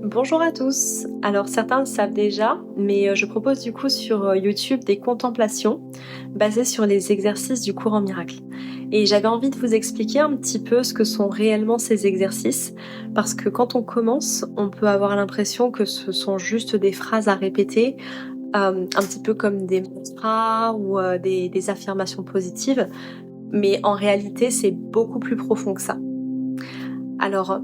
Bonjour à tous. Alors certains le savent déjà, mais je propose du coup sur YouTube des contemplations basées sur les exercices du courant miracle. Et j'avais envie de vous expliquer un petit peu ce que sont réellement ces exercices, parce que quand on commence, on peut avoir l'impression que ce sont juste des phrases à répéter, un petit peu comme des mantras ou des affirmations positives, mais en réalité c'est beaucoup plus profond que ça. Alors,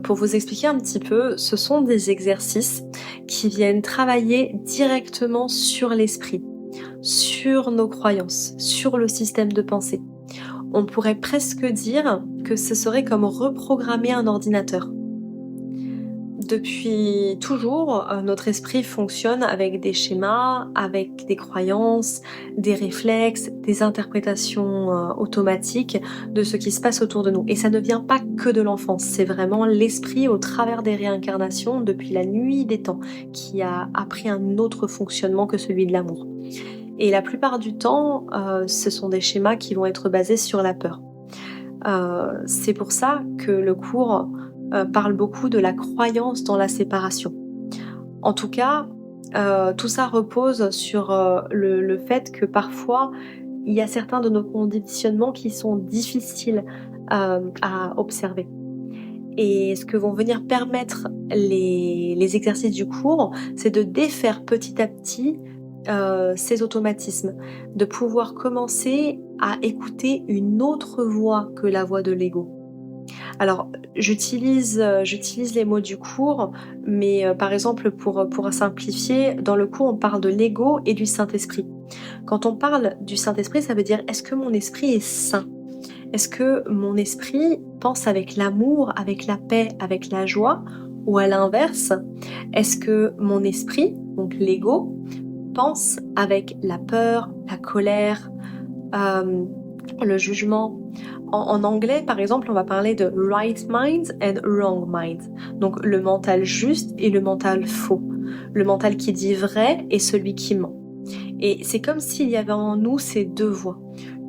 pour vous expliquer un petit peu, ce sont des exercices qui viennent travailler directement sur l'esprit, sur nos croyances, sur le système de pensée. On pourrait presque dire que ce serait comme reprogrammer un ordinateur. Depuis toujours, notre esprit fonctionne avec des schémas, avec des croyances, des réflexes, des interprétations automatiques de ce qui se passe autour de nous. Et ça ne vient pas que de l'enfance, c'est vraiment l'esprit au travers des réincarnations depuis la nuit des temps qui a appris un autre fonctionnement que celui de l'amour. Et la plupart du temps, ce sont des schémas qui vont être basés sur la peur. C'est pour ça que le cours parle beaucoup de la croyance dans la séparation. En tout cas, tout ça repose sur le fait que parfois, il y a certains de nos conditionnements qui sont difficiles à observer. Et ce que vont venir permettre les exercices du cours, c'est de défaire petit à petit ces automatismes, de pouvoir commencer à écouter une autre voix que la voix de l'ego. Alors, j'utilise les mots du cours, mais par exemple, pour simplifier, dans le cours, on parle de l'ego et du Saint-Esprit. Quand on parle du Saint-Esprit, ça veut dire est-ce que mon esprit est saint? Est-ce que mon esprit pense avec l'amour, avec la paix, avec la joie? Ou à l'inverse, est-ce que mon esprit, donc l'ego, pense avec la peur, la colère, le jugement? En anglais, par exemple, on va parler de right mind and wrong mind. Donc le mental juste et le mental faux. Le mental qui dit vrai et celui qui ment. Et c'est comme s'il y avait en nous ces deux voix.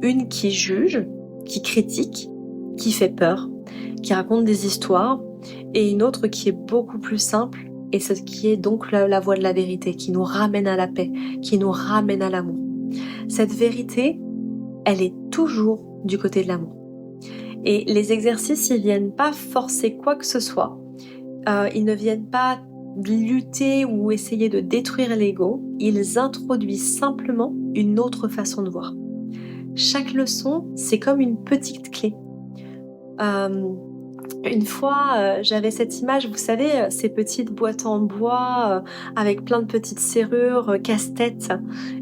Une qui juge, qui critique, qui fait peur, qui raconte des histoires, et une autre qui est beaucoup plus simple, et ce qui est donc la voie de la vérité, qui nous ramène à la paix, qui nous ramène à l'amour. Cette vérité, elle est toujours du côté de l'amour. Et les exercices, ils viennent pas forcer quoi que ce soit. Ils ne viennent pas lutter ou essayer de détruire l'ego. Ils introduisent simplement une autre façon de voir. Chaque leçon, c'est comme une petite clé. Une fois, j'avais cette image, vous savez, ces petites boîtes en bois avec plein de petites serrures, casse-tête.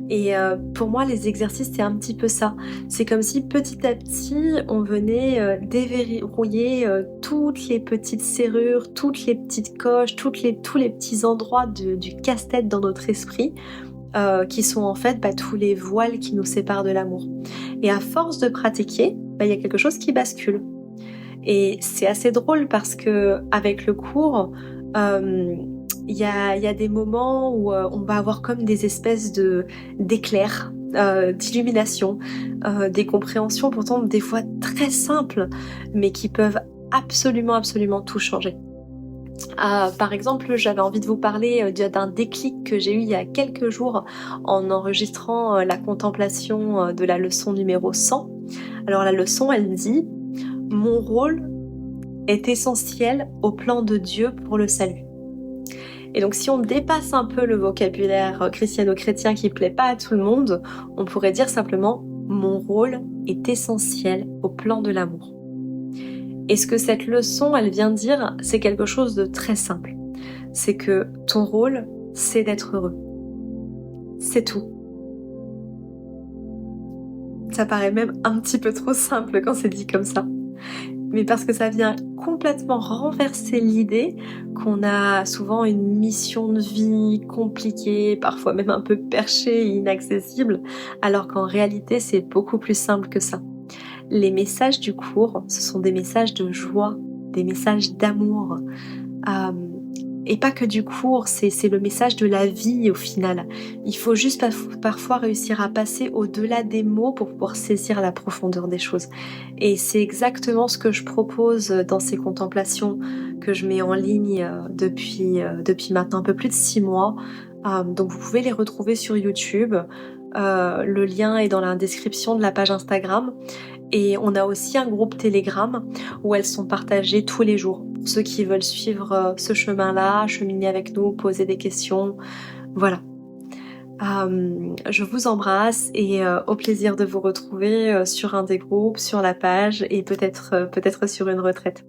Et pour moi, les exercices, c'est un petit peu ça. C'est comme si petit à petit, on venait déverrouiller toutes les petites serrures, toutes les petites coches, tous les petits endroits du casse-tête dans notre esprit, qui sont en fait tous les voiles qui nous séparent de l'amour. Et à force de pratiquer, il y a quelque chose qui bascule. Et c'est assez drôle parce que avec le cours, il y a des moments où on va avoir comme des espèces d'éclairs, d'illumination, des compréhensions pourtant des fois très simples, mais qui peuvent absolument tout changer. Par exemple, j'avais envie de vous parler d'un déclic que j'ai eu il y a quelques jours en enregistrant la contemplation de la leçon numéro 100. Alors la leçon, elle dit: mon rôle est essentiel au plan de Dieu pour le salut. Et donc si on dépasse un peu le vocabulaire christiano-chrétien qui plaît pas à tout le monde, on pourrait dire simplement: mon rôle est essentiel au plan de l'amour. Et ce que cette leçon, elle vient dire, c'est quelque chose de très simple. C'est que ton rôle, c'est d'être heureux. C'est tout. Ça paraît même un petit peu trop simple quand c'est dit comme ça. Mais parce que ça vient complètement renverser l'idée qu'on a souvent une mission de vie compliquée, parfois même un peu perchée et inaccessible, alors qu'en réalité c'est beaucoup plus simple que ça. Les messages du cours, ce sont des messages de joie, des messages d'amour. et pas que du cours, c'est le message de la vie au final. Il faut juste parfois réussir à passer au-delà des mots pour pouvoir saisir la profondeur des choses. Et c'est exactement ce que je propose dans ces contemplations que je mets en ligne depuis maintenant un peu plus de 6 mois. Donc vous pouvez les retrouver sur YouTube. Le lien est dans la description de la page Instagram. Et on a aussi un groupe Telegram où elles sont partagées tous les jours. Pour ceux qui veulent suivre ce chemin-là, cheminer avec nous, poser des questions. Voilà. Je vous embrasse et au plaisir de vous retrouver sur un des groupes, sur la page et peut-être sur une retraite.